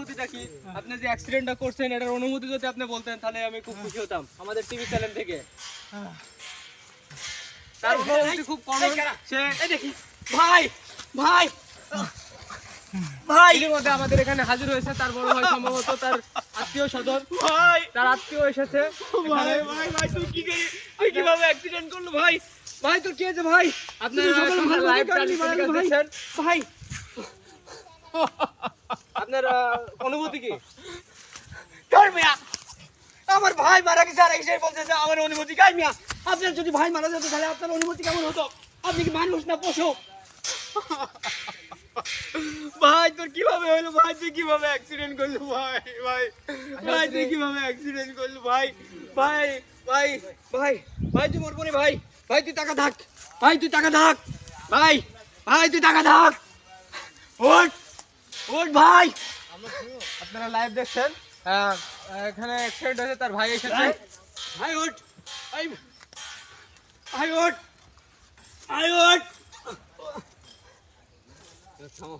অনুভূতিটা কি? আপনি যে অ্যাক্সিডেন্টটা করছেন এটার অনুভূতি যদি আপনি বলতেন তাহলে আমি খুব খুশি হতাম আমাদের টিভি চ্যানেল থেকে। তার অনুভূতি খুব কমন। সে দেখি ভাই ভাই ভাই ইতিমধ্যে আমাদের এখানে হাজির হয়েছে তার বড় ভাই, সম্ভবত তার আত্মীয় স্বজন, ভাই তার আত্মীয় এসেছে। ভাই ভাই ভাই তুই কিভাবে অ্যাক্সিডেন্ট করলো ভাই? ভাই তোর কি হয়েছে ভাই? আপনার লাইভ টেলিকাস্ট দেখছেন, ভাই আপনার অনুভূতি কি? কার মিয়া আমার ভাই মারা গেছে আর এসে বলতেছে আমার অনুমতি কার মিয়া? আপনার যদি ভাই মারা যেত তাহলে আপনার অনুমতি কেমন হতো? আপনি কি মানুষ না পশু? ভাই তোর কিভাবে হলো ভাই? তুই কিভাবে অ্যাক্সিডেন্ট করলি ভাই? ভাই ভাই তুই কিভাবে অ্যাক্সিডেন্ট করলি ভাই? ভাই ভাই ভাই ভাই তুই মরবো রে ভাই। ভাই তুই টাকা থাক, ভাই তুই টাকা থাক, ভাই ভাই তুই টাকা থাক, ওঠ ওঠ ভাই। আপনারা লাইভ দেখছেন, এখানে অ্যাক্সিডেন্ট হয়েছে, তার ভাই এসেছে। ভাই ওঠ, ভাই ভাই ওঠ, ভাই ওঠ। থামো।